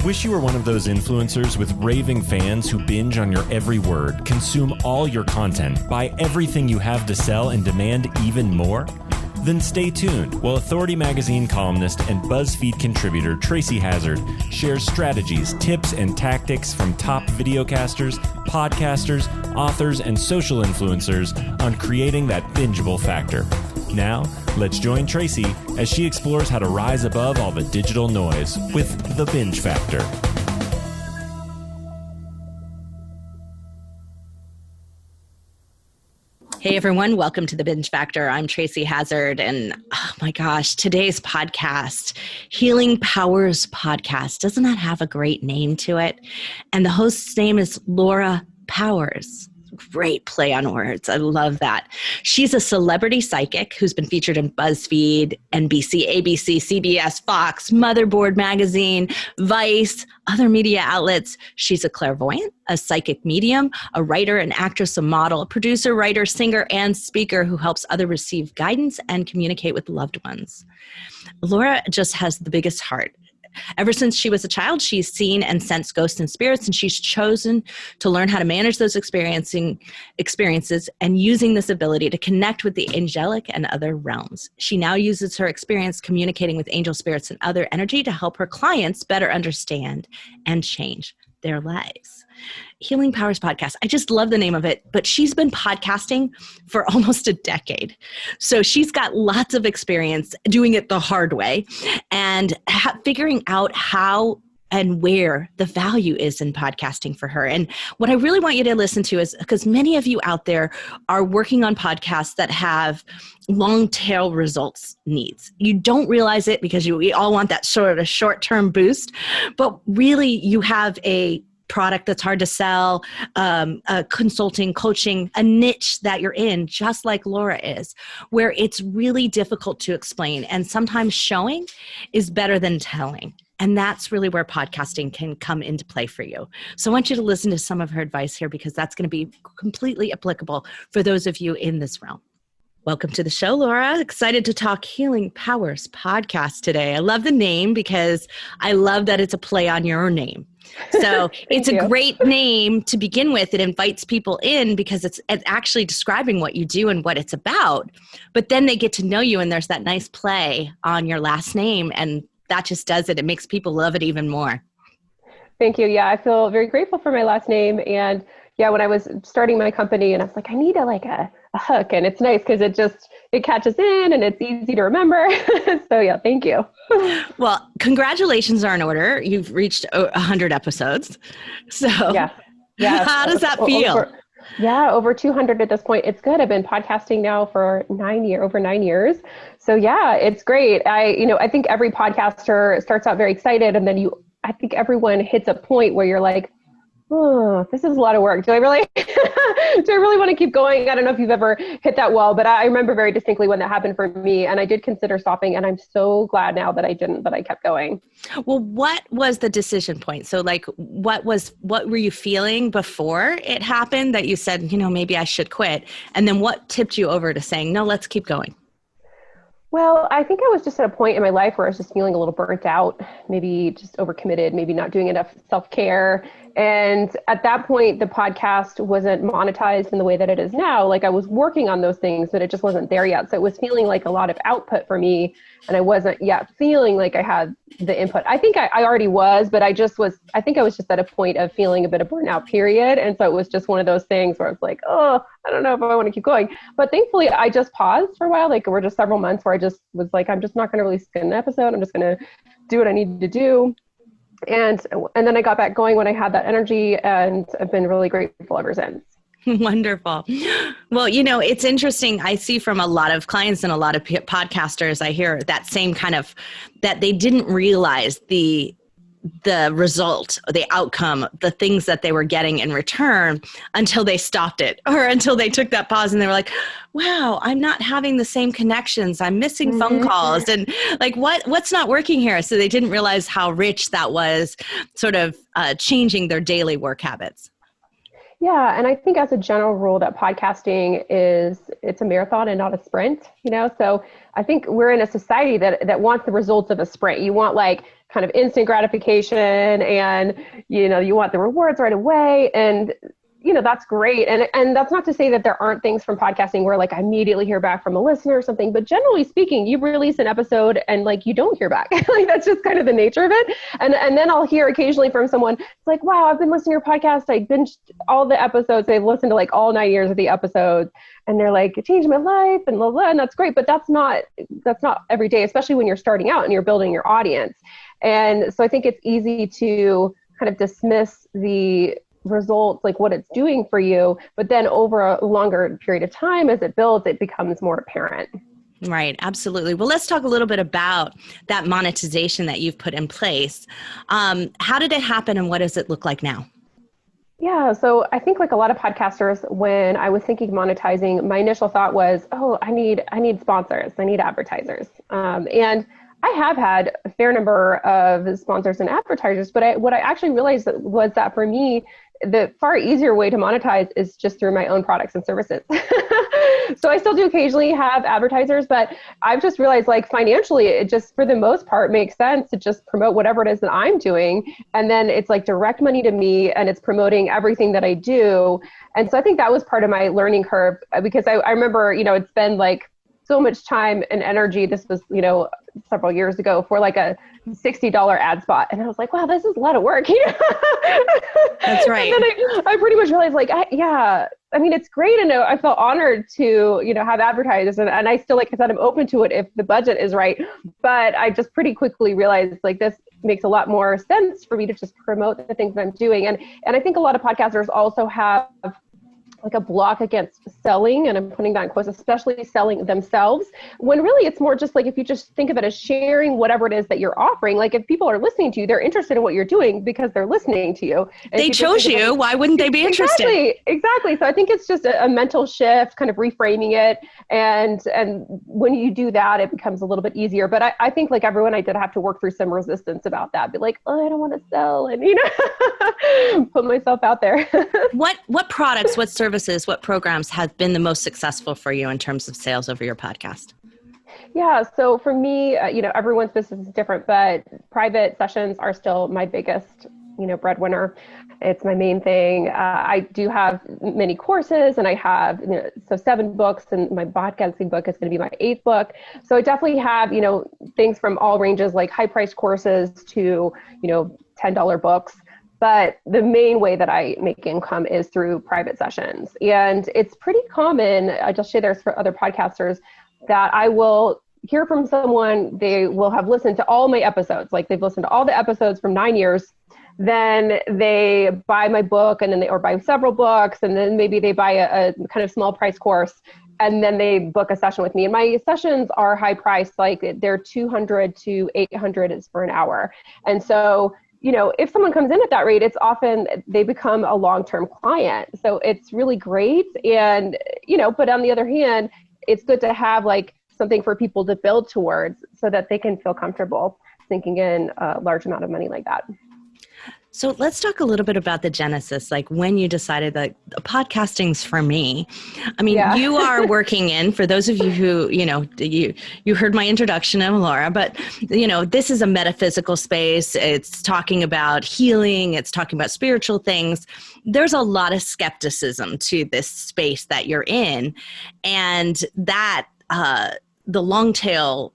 Wish you were one of those influencers with raving fans who binge on your every word, consume all your content, buy everything you have to sell, and demand even more? Then stay tuned while Authority Magazine columnist and BuzzFeed contributor Tracy Hazzard shares strategies, tips, and tactics from top videocasters, podcasters, authors, and social influencers on creating that bingeable factor. Now, let's join Tracy as she explores how to rise above all the digital noise with the binge factor. Hey everyone, welcome to the Binge Factor. I'm Tracy Hazzard, and oh my gosh, today's podcast, Healing Powers Podcast, doesn't that have a great name to it? And the host's name is Laura Powers. Great play on words. I love that. She's a celebrity psychic who's been featured in BuzzFeed, NBC, ABC, CBS, Fox, Motherboard Magazine, Vice, other media outlets. She's a clairvoyant, a psychic medium, a writer, an actress, a model, a producer, writer, singer, and speaker who helps others receive guidance and communicate with loved ones. Laura just has the biggest heart. Ever since she was a child, she's seen and sensed ghosts and spirits, and she's chosen to learn how to manage those experiences and using this ability to connect with the angelic and other realms. She now uses her experience communicating with angel spirits and other energy to help her clients better understand and change their lives. Healing Powers Podcast. I just love the name of it, but she's been podcasting for almost a decade. So she's got lots of experience doing it the hard way and figuring out how and where the value is in podcasting for her. And what I really want you to listen to is, because many of you out there are working on podcasts that have long tail results needs. You don't realize it because we all want that sort of short-term boost, but really you have a product that's hard to sell, consulting, coaching, a niche that you're in, just like Laura is, where it's really difficult to explain. And sometimes showing is better than telling. And that's really where podcasting can come into play for you. So I want you to listen to some of her advice here, because that's going to be completely applicable for those of you in this realm. Welcome to the show, Laura. Excited to talk Healing Powers Podcast today. I love the name because I love that it's a play on your name. So it's a great name to begin with. It invites people in because it's actually describing what you do and what it's about. But then they get to know you, and there's that nice play on your last name, and that just does it. It makes people love it even more. Thank you. Yeah, I feel very grateful for my last name. And yeah, when I was starting my company, and I was like, I need a hook, and it's nice because it catches in and it's easy to remember. So yeah, thank you. Well, congratulations are in order. You've reached 100 episodes. So yeah. How does that feel? Over 200 at this point. It's good. I've been podcasting now for over 9 years. So yeah, it's great. I think every podcaster starts out very excited, and then I think everyone hits a point where you're like, oh, this is a lot of work. Do I really want to keep going? I don't know if you've ever hit that wall, but I remember very distinctly when that happened for me, and I did consider stopping, and I'm so glad now that I didn't, but I kept going. Well, what was the decision point? So what were you feeling before it happened that you said, maybe I should quit? And then what tipped you over to saying, no, let's keep going? Well, I think I was just at a point in my life where I was just feeling a little burnt out, maybe just overcommitted, maybe not doing enough self-care. And at that point, the podcast wasn't monetized in the way that it is now. Like, I was working on those things, but it just wasn't there yet. So it was feeling like a lot of output for me, and I wasn't yet feeling like I had the input. I think I already was, but I think I was just at a point of feeling a bit of burnout period. And so it was just one of those things where I was like, oh, I don't know if I want to keep going. But thankfully, I just paused for a while. Like, we're just several months where I just was like, I'm just not going to release an episode. I'm just going to do what I need to do. And then I got back going when I had that energy, and I've been really grateful ever since. Wonderful. Well, it's interesting. I see from a lot of clients and a lot of podcasters, I hear that same kind of, that they didn't realize the result, the outcome, the things that they were getting in return until they stopped it, or until they took that pause and they were like, wow, I'm not having the same connections. I'm missing phone calls, and what's not working here? So they didn't realize how rich that was, sort of changing their daily work habits. Yeah. And I think as a general rule that podcasting it's a marathon and not a sprint, so I think we're in a society that wants the results of a sprint. You want kind of instant gratification and, you want the rewards right away. And, that's great. And that's not to say that there aren't things from podcasting where like I immediately hear back from a listener or something, but generally speaking, you release an episode and like you don't hear back. Like that's just kind of the nature of it. And then I'll hear occasionally from someone, it's like, wow, I've been listening to your podcast. I binged all the episodes. They've listened to like all 9 years of the episodes. And they're like, it changed my life and blah, blah, and that's great. But that's not every day, especially when you're starting out and you're building your audience. And so I think it's easy to kind of dismiss the results, like what it's doing for you. But then over a longer period of time, as it builds, it becomes more apparent. Right. Absolutely. Well, let's talk a little bit about that monetization that you've put in place. How did it happen and what does it look like now? Yeah. So I think like a lot of podcasters, when I was thinking monetizing, my initial thought was, oh, I need sponsors. I need advertisers. And I have had a fair number of sponsors and advertisers, but what I actually realized was that for me, the far easier way to monetize is just through my own products and services. So I still do occasionally have advertisers, but I've just realized like financially, it just for the most part makes sense to just promote whatever it is that I'm doing. And then it's like direct money to me and it's promoting everything that I do. And so I think that was part of my learning curve because I remember, it's been like so much time and energy. This was, several years ago for like a $60 ad spot. And I was like, wow, this is a lot of work. That's right. And then I pretty much realized like, it's great. And I felt honored to, have advertisers. And I still, like I said, I'm open to it if the budget is right. But I just pretty quickly realized like this makes a lot more sense for me to just promote the things that I'm doing. And I think a lot of podcasters also have like a block against selling, and I'm putting that in quotes, especially selling themselves, when really it's more just like, if you just think of it as sharing whatever it is that you're offering, like if people are listening to you, they're interested in what you're doing because they're listening to you. And they chose you. Why wouldn't they be interested? Exactly. So I think it's just a mental shift, kind of reframing it. And when you do that, it becomes a little bit easier. But I think like everyone, I did have to work through some resistance about that. Be like, oh, I don't want to sell and, put myself out there. What products, what services, what programs have been the most successful for you in terms of sales over your podcast? Yeah. So for me, everyone's business is different, but private sessions are still my biggest, breadwinner. It's my main thing. I do have many courses and I have, 7 books, and my podcasting book is going to be my 8th book. So I definitely have, things from all ranges, like high priced courses to, $10 books. But the main way that I make income is through private sessions. And it's pretty common, I just share this for other podcasters, that I will hear from someone, they will have listened to all my episodes, like they've listened to all the episodes from 9 years. Then they buy my book or buy several books, and then maybe they buy a kind of small price course, and then they book a session with me. And my sessions are high priced, like they're $200 to $800 for an hour. And so if someone comes in at that rate, it's often they become a long-term client. So it's really great. And, but on the other hand, it's good to have like something for people to build towards so that they can feel comfortable sinking in a large amount of money like that. So let's talk a little bit about the genesis, like when you decided that podcasting's for me. I mean, You are working in, for those of you who, you heard my introduction, I'm Laura, but, this is a metaphysical space. It's talking about healing. It's talking about spiritual things. There's a lot of skepticism to this space that you're in. And that, the long tail,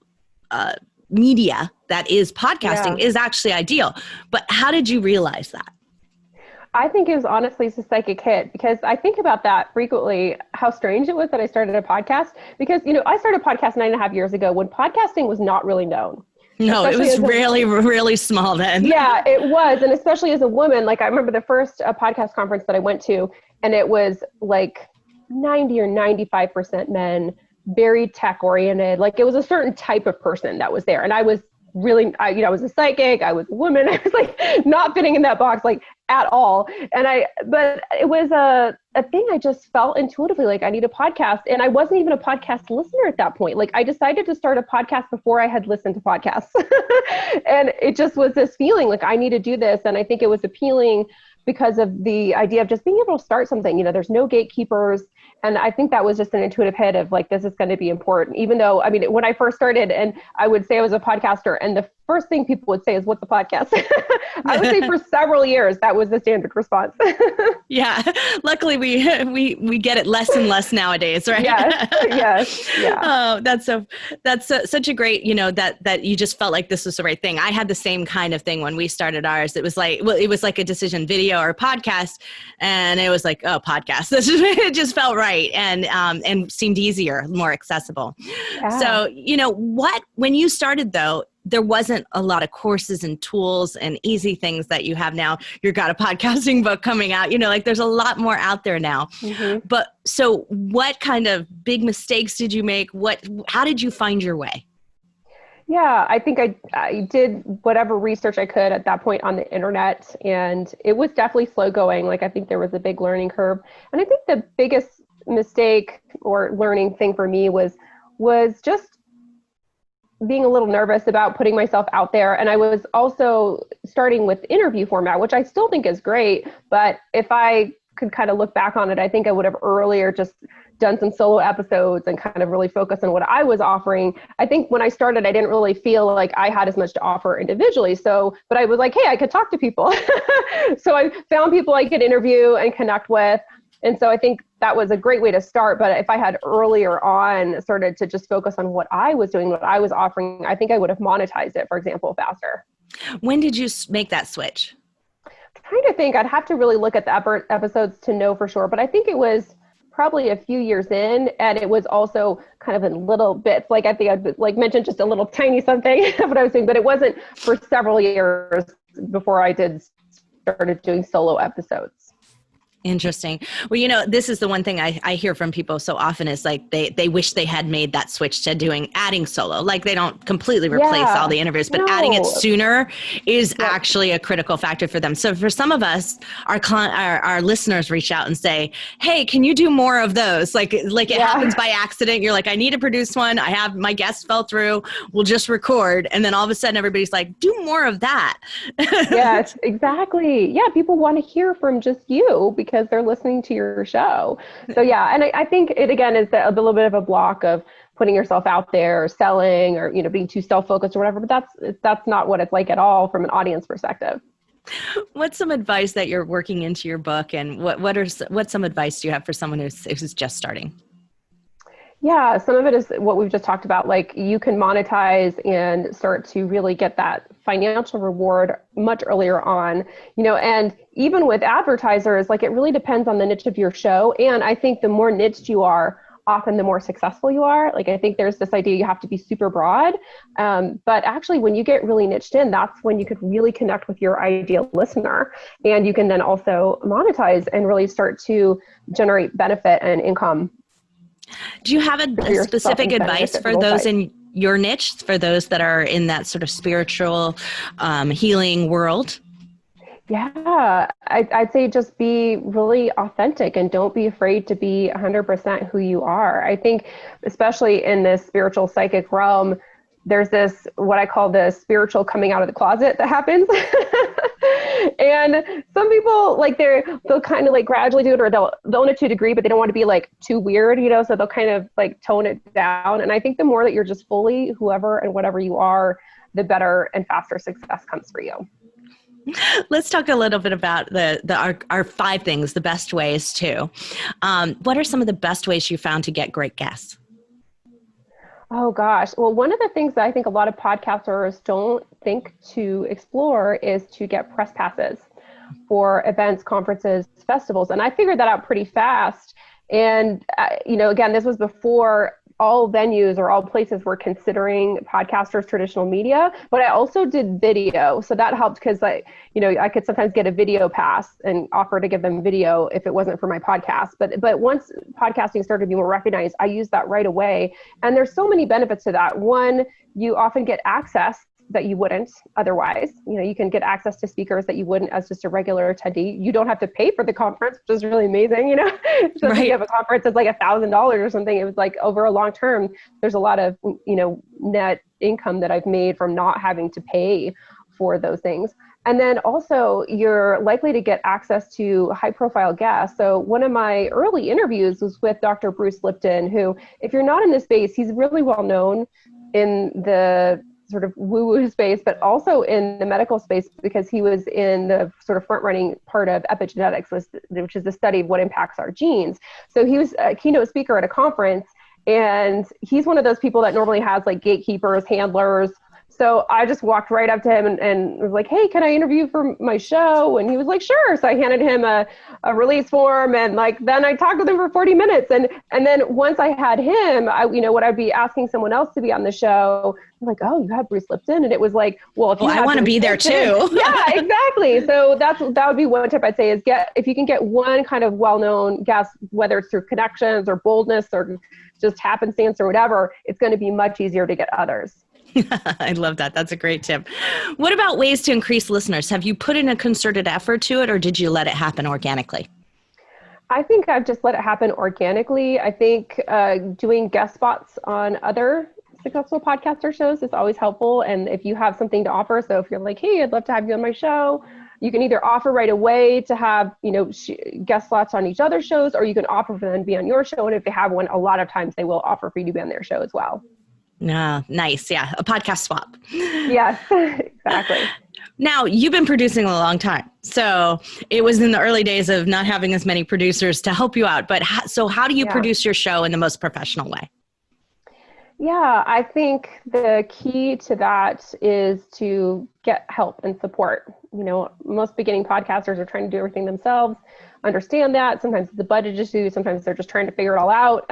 media that is podcasting is actually ideal. But how did you realize that? I think it was honestly a psychic hit, because I think about that frequently, how strange it was that I started a podcast, because, I started a podcast 9.5 years ago when podcasting was not really known. No, it was really, really small then. Yeah, it was. And especially as a woman, like I remember the first podcast conference that I went to, and it was like 90 or 95% men, very tech oriented. Like it was a certain type of person that was there. And I was really, I was a psychic, I was a woman. I was like not fitting in that box, like at all. But it was a thing I just felt intuitively, like I need a podcast. And I wasn't even a podcast listener at that point. Like I decided to start a podcast before I had listened to podcasts. And it just was this feeling like I need to do this. And I think it was appealing because of the idea of just being able to start something, there's no gatekeepers. And I think that was just an intuitive hit of like, this is going to be important. Even though, when I first started and I would say I was a podcaster, and the first thing people would say is, what's a podcast? I would say for several years, that was the standard response. Yeah. Luckily we get it less and less nowadays, right? Yes. Yeah. Oh, that's such a great, that you just felt like this was the right thing. I had the same kind of thing when we started ours. It was like a decision, video or podcast. And it was like, oh, podcast. It just felt right. And seemed easier, more accessible. Yeah. So, when you started though, there wasn't a lot of courses and tools and easy things that you have now. You've got a podcasting book coming out, there's a lot more out there now. Mm-hmm. But so what kind of big mistakes did you make? How did you find your way? Yeah, I think I did whatever research I could at that point on the internet, and it was definitely slow going. Like, I think there was a big learning curve. And I think the biggest mistake or learning thing for me was just being a little nervous about putting myself out there. And I was also starting with interview format, which I still think is great. But if I could kind of look back on it, I think I would have earlier just done some solo episodes and kind of really focus on what I was offering. I think when I started, I didn't really feel like I had as much to offer individually. But I was like, hey, I could talk to people. So I found people I could interview and connect with. And so I think that was a great way to start. But if I had earlier on started to just focus on what I was doing, what I was offering, I think I would have monetized it, for example, faster. When did you make that switch? Trying to think, I'd have to really look at the episodes to know for sure. But I think it was probably a few years in, and it was also kind of in little bits. Like, I think I'd mentioned just a little tiny something of what I was doing, but it wasn't for several years before I started doing solo episodes. Interesting. Well, this is the one thing I hear from people so often is like they wish they had made that switch to adding solo. Like, they don't completely replace all the interviews, but adding it sooner is actually a critical factor for them. So for some of us, our listeners reach out and say, hey, can you do more of those? Like it happens by accident. You're like, I need to produce one. My guest fell through. We'll just record. And then all of a sudden everybody's like, do more of that. Yes, exactly. Yeah. People want to hear from just you because they're listening to your show. So yeah, and I think it again is a little bit of a block of putting yourself out there or selling or being too self-focused or whatever, but that's not what it's like at all from an audience perspective. What's some advice that you're working into your book, and what's some advice do you have for someone who's just starting? Yeah, some of it is what we've just talked about. Like, you can monetize and start to really get that financial reward much earlier on, and even with advertisers, like, it really depends on the niche of your show. And I think the more niched you are, often the more successful you are. Like, I think there's this idea you have to be super broad. But actually, when you get really niched in, that's when you could really connect with your ideal listener. And you can then also monetize and really start to generate benefit and income. Do you have a specific advice for those in your niche, for those that are in that sort of spiritual healing world? Yeah, I'd say just be really authentic and don't be afraid to be 100% who you are. I think especially in this spiritual psychic realm, there's this, what I call the spiritual coming out of the closet that happens. And some people, like, they'll kind of like gradually do it, or they'll own it to a degree, but they don't want to be like too weird, so they'll kind of like tone it down. And I think the more that you're just fully whoever and whatever you are, the better and faster success comes for you. Let's talk a little bit about our 5 things, the best ways too. What are some of the best ways you found to get great guests? Oh gosh. Well, one of the things that I think a lot of podcasters don't think to explore is to get press passes for events, conferences, festivals. And I figured that out pretty fast. And, again, this was before all venues or all places were considering podcasters traditional media, but I also did video. So that helped because I could sometimes get a video pass and offer to give them video if it wasn't for my podcast. But once podcasting started to be more recognized, I used that right away. And there's so many benefits to that. One, you often get access that you wouldn't otherwise. You can get access to speakers that you wouldn't as just a regular attendee. You don't have to pay for the conference, which is really amazing. So right. If you have a conference that's like $1,000 or something, it was like over a long term, there's a lot of, net income that I've made from not having to pay for those things. And then also you're likely to get access to high profile guests. So one of my early interviews was with Dr. Bruce Lipton, who, if you're not in this space, he's really well known in the sort of woo-woo space, but also in the medical space because he was in the sort of front-running part of epigenetics, which is the study of what impacts our genes. So he was a keynote speaker at a conference, and he's one of those people that normally has like gatekeepers, handlers. So I just walked right up to him and was like, hey, can I interview for my show? And he was like, sure. So I handed him a release form, and then I talked with him for 40 minutes. And then once I had him, when I'd be asking someone else to be on the show, I'm like, oh, you have Bruce Lipton? And it was like, well, if you I want to be there too. Yeah, exactly. So that would be one tip I'd say is if you can get one kind of well-known guest, whether it's through connections or boldness or just happenstance or whatever, it's going to be much easier to get others. I love that. That's a great tip. What about ways to increase listeners? Have you put in a concerted effort to it, or did you let it happen organically? I think I've just let it happen organically. I think doing guest spots on other successful podcaster shows is always helpful. And if you have something to offer, so if you're like, hey, I'd love to have you on my show, you can either offer right away to have, guest slots on each other's shows, or you can offer for them to be on your show. And if they have one, a lot of times they will offer for you to be on their show as well. Nice. Yeah. A podcast swap. Yes, exactly. Now, you've been producing a long time. So it was in the early days of not having as many producers to help you out. But how do you produce your show in the most professional way? Yeah, I think the key to that is to get help and support. Most beginning podcasters are trying to do everything themselves. Understand that. Sometimes it's a budget issue. Sometimes they're just trying to figure it all out.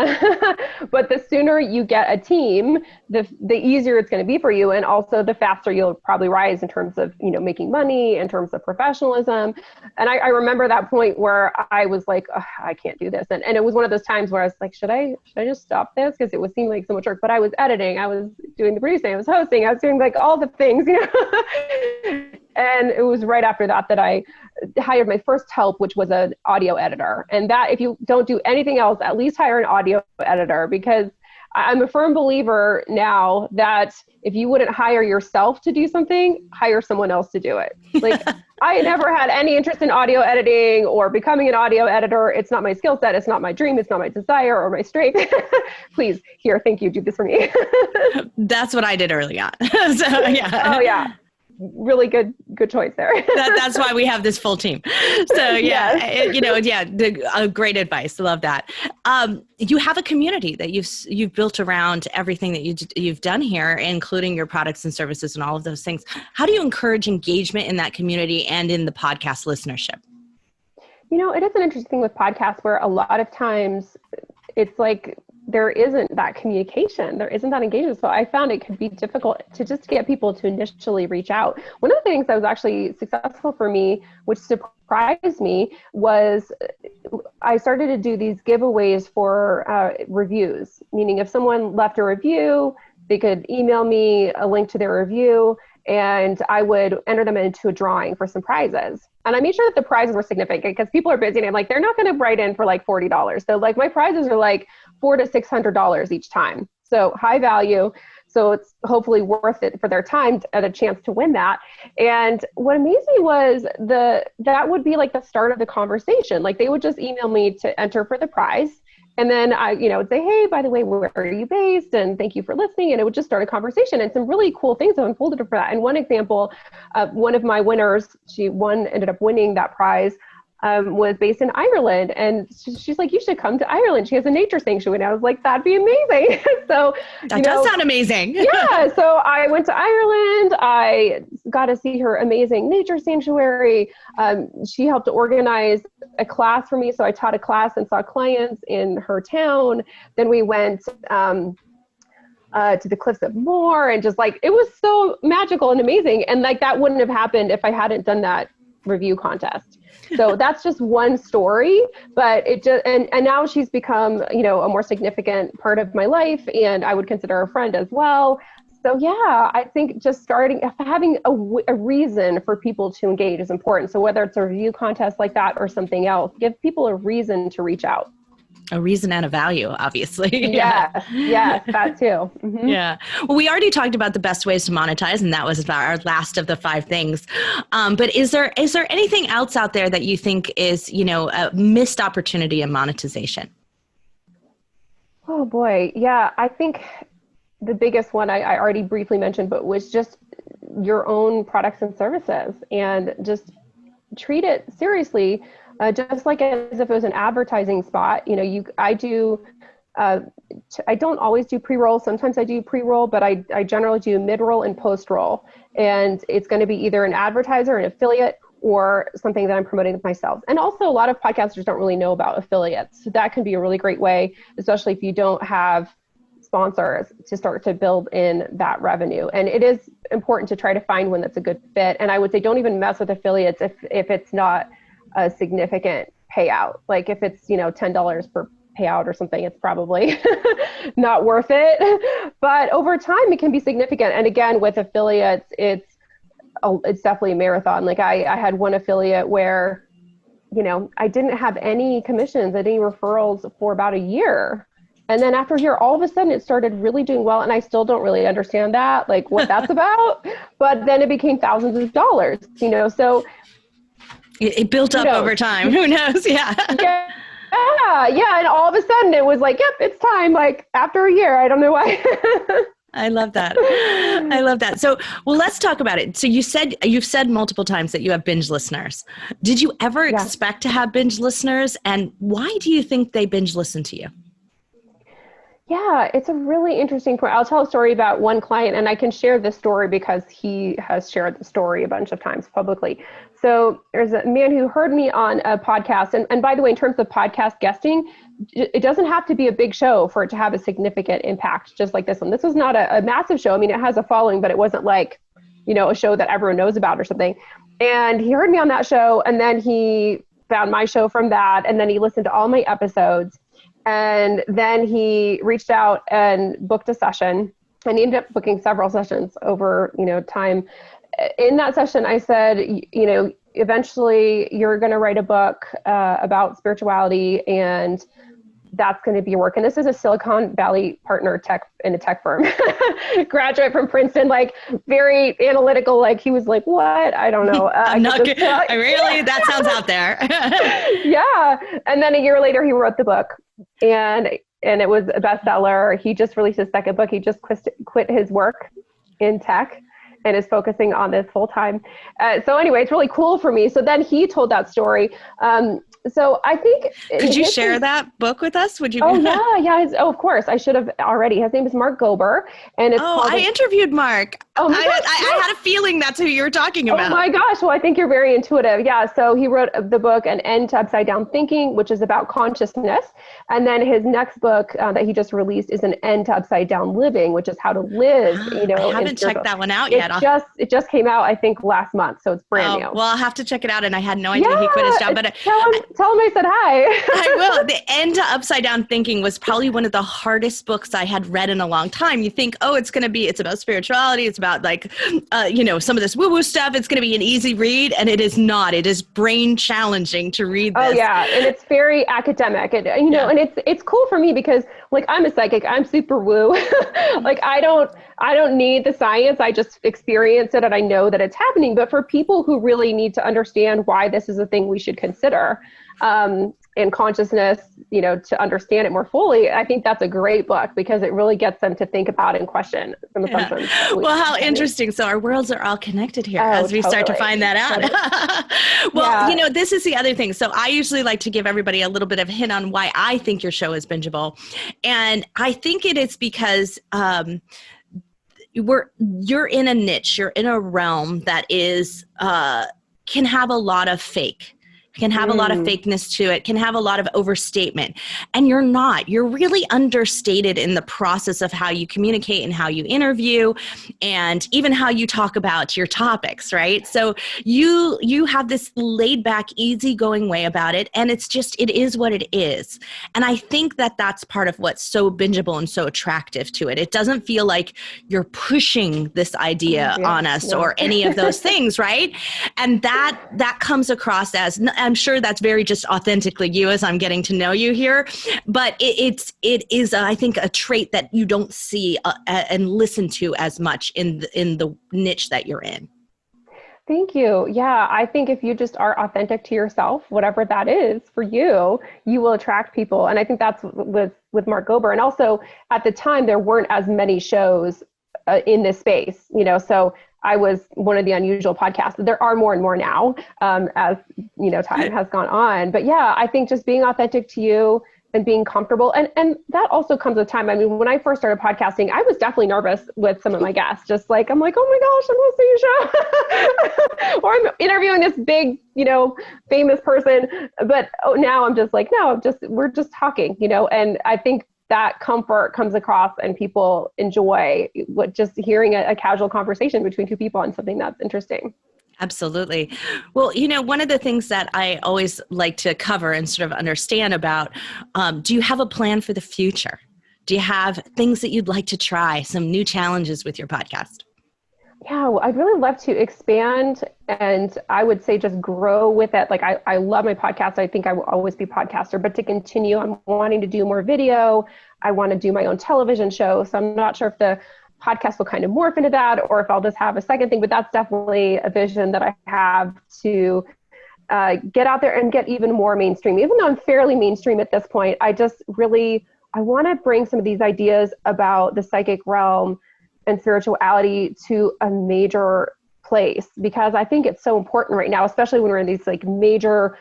But the sooner you get a team, the easier it's going to be for you. And also the faster you'll probably rise in terms of, making money, in terms of professionalism. And I remember that point where I was like, I can't do this. And it was one of those times where I was like, should I just stop this? Because it was seeming like so much work. But I was editing, I was doing the producing, I was hosting, I was doing like all the things, And it was right after that I hired my first help, which was an audio editor. And that, if you don't do anything else, at least hire an audio editor, because I'm a firm believer now that if you wouldn't hire yourself to do something, hire someone else to do it. Like I never had any interest in audio editing or becoming an audio editor. It's not my skill set. It's not my dream. It's not my desire or my strength. Please, here, thank you. Do this for me. That's what I did early on. So, yeah. Oh, yeah. Really good choice there. That's why we have this full team. So great advice. Love that. You have a community that you've built around everything that you've done here, including your products and services and all of those things. How do you encourage engagement in that community and in the podcast listenership? It is an interesting thing with podcasts where a lot of times it's like there isn't that communication, there isn't that engagement. So I found it could be difficult to just get people to initially reach out. One of the things that was actually successful for me, which surprised me, was I started to do these giveaways for reviews, meaning if someone left a review, they could email me a link to their review, and I would enter them into a drawing for some prizes. And I made sure that the prizes were significant because people are busy and I'm like, they're not going to write in for like $40. So like my prizes are like $400 to $600 each time. So high value. So it's hopefully worth it for their time at a chance to win that. And what amazed me was that would be like the start of the conversation. Like they would just email me to enter for the prize. And then I, would say, hey, by the way, where are you based? And thank you for listening. And it would just start a conversation. And some really cool things have unfolded for that. And one example, one of my winners, ended up winning that prize, was based in Ireland. And she's like, you should come to Ireland. She has a nature sanctuary. And I was like, that'd be amazing. So that does sound amazing. Yeah. So I went to Ireland. I got to see her amazing nature sanctuary. She helped to organize a class for me. So I taught a class and saw clients in her town. Then we went to the Cliffs of Moher, and just like, it was so magical and amazing. And like, that wouldn't have happened if I hadn't done that review contest. So that's just one story, but it just, and now she's become, a more significant part of my life, and I would consider her a friend as well. So yeah, I think just having a reason for people to engage is important. So whether it's a review contest like that or something else, give people a reason to reach out. A reason and a value, obviously. Yes, that too. Mm-hmm. Yeah. Well, we already talked about the best ways to monetize, and that was our last of the 5 things. But is there anything else out there that you think is, a missed opportunity in monetization? Oh boy. Yeah, I think the biggest one I already briefly mentioned, but was just your own products and services, and just treat it seriously, just like as if it was an advertising spot. I don't always do pre-roll. Sometimes I do pre-roll, but I generally do mid-roll and post-roll. And it's going to be either an advertiser, an affiliate, or something that I'm promoting myself. And also, a lot of podcasters don't really know about affiliates. So that can be a really great way, especially if you don't have sponsors, to start to build in that revenue. And it is important to try to find one that's a good fit. And I would say don't even mess with affiliates if it's not a significant payout. Like if it's, $10 per payout or something, it's probably not worth it. But over time, it can be significant. And again, with affiliates, it's definitely a marathon. Like I had one affiliate where, I didn't have any commissions, any referrals for about a year. And then after a year, all of a sudden it started really doing well. And I still don't really understand that, like what that's about, but then it became thousands of dollars, so. It built up over time. Who knows? Yeah. Yeah. And all of a sudden it was like, yep, it's time. Like after a year, I don't know why. I love that. I love that. So, well, let's talk about it. So you've said multiple times that you have binge listeners. Did you ever expect to have binge listeners? And why do you think they binge listen to you? Yeah, it's a really interesting point. I'll tell a story about one client, and I can share this story because he has shared the story a bunch of times publicly. So there's a man who heard me on a podcast. And by the way, in terms of podcast guesting, it doesn't have to be a big show for it to have a significant impact, just like this one. This was not a massive show. I mean, it has a following, but it wasn't like, a show that everyone knows about or something. And he heard me on that show, and then he found my show from that, and then he listened to all my episodes. And then he reached out and booked a session, and he ended up booking several sessions over, time. In that session, I said, eventually you're going to write a book about spirituality, and that's going to be your work. And this is a Silicon Valley partner in a tech firm, graduate from Princeton, like very analytical. Like he was like, what? I don't know. That sounds out there. Yeah. And then a year later, he wrote the book, and it was a bestseller. He just released his second book. He just quit his work in tech and is focusing on this full time. So anyway, it's really cool for me. So then he told that story. So I think... Could you share that book with us? Would you? Yeah. Of course. I should have already. His name is Mark Gober. And it's called... I interviewed Mark. Oh, I had a feeling that's who you were talking about. Oh my gosh. Well, I think you're very intuitive. Yeah. So he wrote the book, An End to Upside Down Thinking, which is about consciousness. And then his next book that he just released is An End to Upside Down Living, which is how to live, I haven't checked that one out yet. It just came out, I think, last month. So it's brand new. Well, I'll have to check it out. And I had no idea he quit his job. But tell him I said hi. I will. The End to Upside Down Thinking was probably one of the hardest books I had read in a long time. You think, it's about spirituality. It's about some of this woo-woo stuff. It's going to be an easy read. And it is not. It is brain challenging to read this. Oh yeah. And it's very academic. And, and it's cool for me because like I'm a psychic. I'm super woo. Like I don't need the science. I just experience it and I know that it's happening. But for people who really need to understand why this is a thing we should consider, and consciousness, to understand it more fully, I think that's a great book because it really gets them to think about and question some assumptions. Well, how interesting. So our worlds are all connected here as we start to find that out. Well, this is the other thing. So I usually like to give everybody a little bit of a hint on why I think your show is bingeable. And I think it is because you're in a niche, you're in a realm that is can have a lot of fake. Can have a lot of fakeness to it, can have a lot of overstatement. And you're not. You're really understated in the process of how you communicate and how you interview and even how you talk about your topics, right? So you have this laid back, easygoing way about it. And it is what it is. And I think that that's part of what's so bingeable and so attractive to it. It doesn't feel like you're pushing this idea on us or any of those things, right? And that comes across as... I'm sure that's very just authentically you as I'm getting to know you here, but it is I think a trait that you don't see and listen to as much in the niche that you're in. Thank you. Yeah, I think if you just are authentic to yourself, whatever that is for you, you will attract people. And I think that's with Mark Gober. And also at the time, there weren't as many shows in this space, so I was one of the unusual podcasts. There are more and more now as, time has gone on. But yeah, I think just being authentic to you and being comfortable. And that also comes with time. I mean, when I first started podcasting, I was definitely nervous with some of my guests, just like, I'm like, oh my gosh, I'm hosting a show or I'm interviewing this big, famous person. But now I'm just like, no, we're just talking, and I think that comfort comes across and people enjoy just hearing a casual conversation between two people on something that's interesting. Absolutely. Well, one of the things that I always like to cover and sort of understand about, do you have a plan for the future? Do you have things that you'd like to try, some new challenges with your podcast? Yeah, well, I'd really love to expand, and I would say just grow with it. Like I love my podcast. I think I will always be a podcaster, but to continue, I'm wanting to do more video. I want to do my own television show. So I'm not sure if the podcast will kind of morph into that or if I'll just have a second thing, but that's definitely a vision that I have to get out there and get even more mainstream. Even though I'm fairly mainstream at this point, I want to bring some of these ideas about the psychic realm and spirituality to a major place, because I think it's so important right now, especially when we're in these like major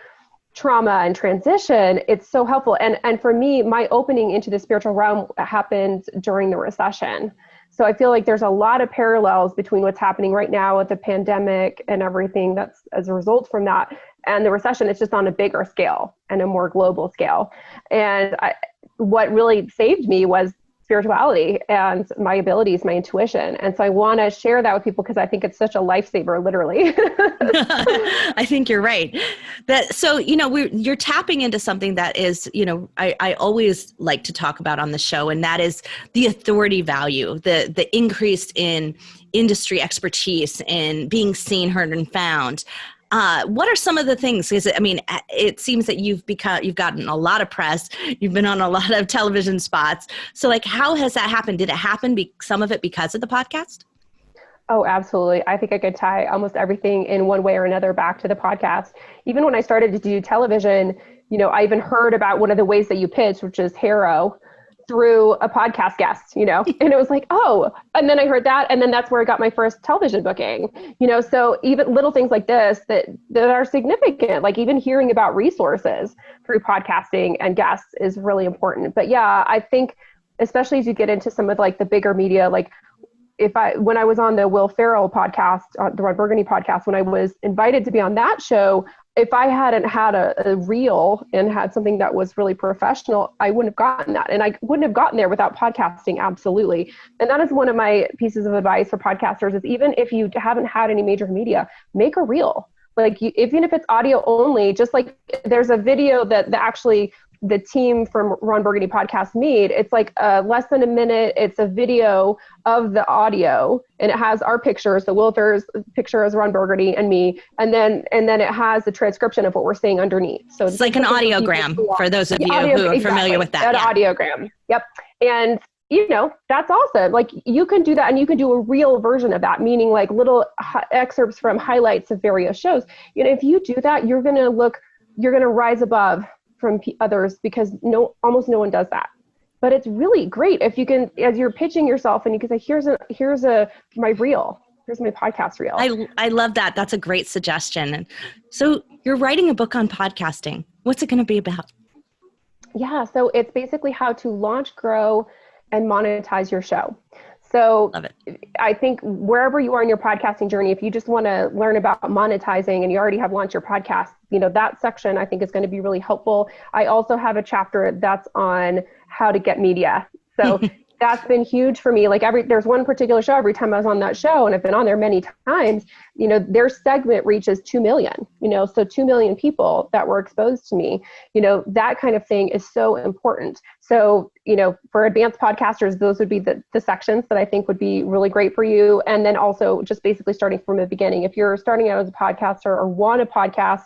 trauma and transition. It's so helpful. And for me, my opening into the spiritual realm happened during the recession. So I feel like there's a lot of parallels between what's happening right now with the pandemic and everything that's as a result from that and the recession. It's just on a bigger scale and a more global scale. And what really saved me was spirituality and my abilities, my intuition. And so I want to share that with people because I think it's such a lifesaver, literally. I think you're right. You're tapping into something that is, I always like to talk about on the show, and that is the authority value, the increase in industry expertise and being seen, heard, and found. What are some of the things? Because it seems that you've gotten a lot of press. You've been on a lot of television spots. So, like, how has that happened? Did it happen? Some of it because of the podcast? Oh, absolutely. I think I could tie almost everything in one way or another back to the podcast. Even when I started to do television, I even heard about one of the ways that you pitch, which is Harrow, through a podcast guest, and it was like, oh, and then I heard that. And then that's where I got my first television booking, so even little things like this that are significant, like even hearing about resources through podcasting and guests is really important. But yeah, I think especially as you get into some of like the bigger media, like when I was on the Will Ferrell podcast, the Ron Burgundy podcast, when I was invited to be on that show, if I hadn't had a reel and had something that was really professional, I wouldn't have gotten that. And I wouldn't have gotten there without podcasting. Absolutely. And that is one of my pieces of advice for podcasters is even if you haven't had any major media, make a reel. Like even if it's audio only, just like there's a video that actually the team from Ron Burgundy podcast made. It's like less than a minute. It's a video of the audio and it has our pictures, the Will Ferrell's picture as Ron Burgundy and me. And then it has the transcription of what we're saying underneath. So it's like an audiogram for those of you who are familiar with that. An audiogram. Yep. And that's awesome. Like you can do that and you can do a real version of that, meaning like little excerpts from highlights of various shows. If you do that, you're going to rise above from others because almost no one does that. But it's really great if you can, as you're pitching yourself and you can say, here's my reel. Here's my podcast reel. I love that. That's a great suggestion. And so you're writing a book on podcasting. What's it going to be about? Yeah. So it's basically how to launch, grow, and monetize your show. So love it. I think wherever you are in your podcasting journey, if you just want to learn about monetizing and you already have launched your podcast, that section I think is going to be really helpful. I also have a chapter that's on how to get media. So that's been huge for me. Like there's one particular show, every time I was on that show, and I've been on there many times, their segment reaches 2 million, so 2 million people that were exposed to me, that kind of thing is so important. So, for advanced podcasters, those would be the sections that I think would be really great for you. And then also just basically starting from the beginning. If you're starting out as a podcaster or want a podcast,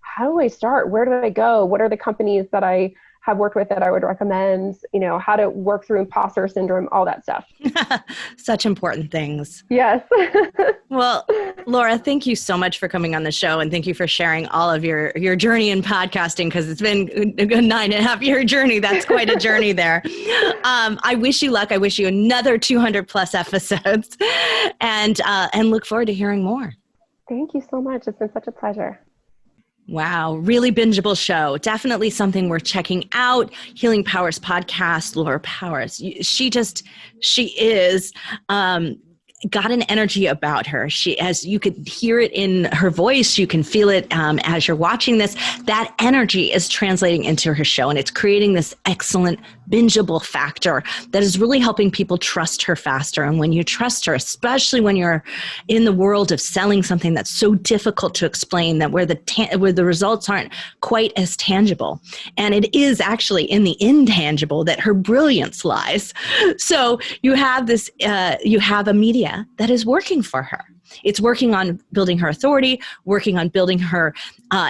how do I start? Where do I go? What are the companies that I have worked with that I would recommend, how to work through imposter syndrome, all that stuff. Such important things. Yes. Well, Laura, thank you so much for coming on the show, and thank you for sharing all of your journey in podcasting, because it's been a good 9.5-year journey. That's quite a journey there. I wish you luck. I wish you another 200 plus episodes, and look forward to hearing more. Thank you so much. It's been such a pleasure. Wow. Really bingeable show. Definitely something worth checking out. Healing Powers podcast, Laura Powers. She is, got an energy about her. As you could hear it in her voice, you can feel it as you're watching this. That energy is translating into her show, and it's creating this excellent bingeable factor that is really helping people trust her faster. And when you trust her, especially when you're in the world of selling something that's so difficult to explain, that where the results aren't quite as tangible, and it is actually in the intangible that her brilliance lies. So you have this, you have a media that is working for her. It's working on building her authority, working on building her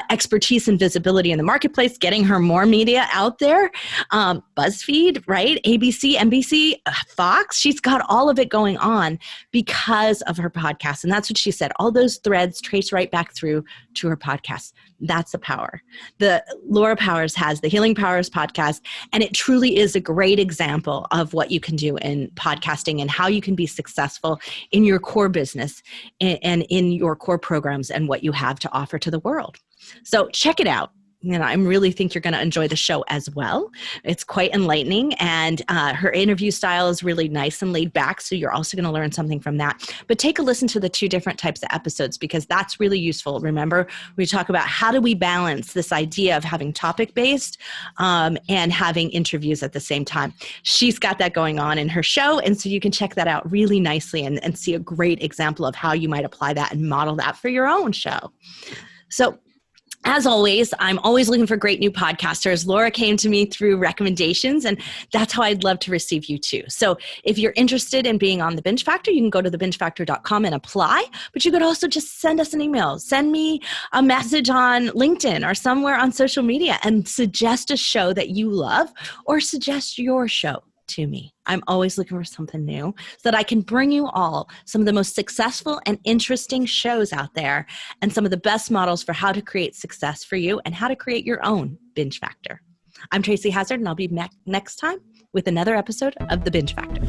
expertise and visibility in the marketplace, getting her more media out there. BuzzFeed, right? ABC, NBC, Fox. She's got all of it going on because of her podcast. And that's what she said. All those threads trace right back through to her podcast. That's the power. The Laura Powers has the Healing Powers podcast, and it truly is a great example of what you can do in podcasting and how you can be successful in your core business and in your core programs and what you have to offer to the world. So check it out. I really think you're going to enjoy the show as well. It's quite enlightening, and her interview style is really nice and laid back, so you're also going to learn something from that. But take a listen to the 2 different types of episodes, because that's really useful. Remember, we talk about how do we balance this idea of having topic-based and having interviews at the same time. She's got that going on in her show, and so you can check that out really nicely and see a great example of how you might apply that and model that for your own show. So, as always, I'm always looking for great new podcasters. Laura came to me through recommendations, and that's how I'd love to receive you too. So if you're interested in being on The Binge Factor, you can go to thebingefactor.com and apply, but you could also just send us an email. Send me a message on LinkedIn or somewhere on social media and suggest a show that you love, or suggest your show to me. I'm always looking for something new so that I can bring you all some of the most successful and interesting shows out there, and some of the best models for how to create success for you and how to create your own binge factor. I'm Tracy Hazzard, and I'll be back next time with another episode of The Binge Factor.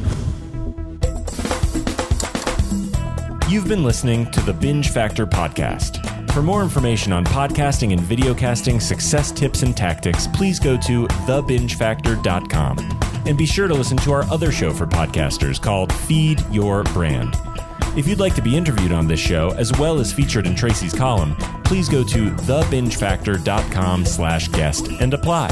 You've been listening to the Binge Factor podcast. For more information on podcasting and videocasting success tips and tactics, please go to thebingefactor.com. And be sure to listen to our other show for podcasters called Feed Your Brand. If you'd like to be interviewed on this show, as well as featured in Tracy's column, please go to thebingefactor.com/guest and apply.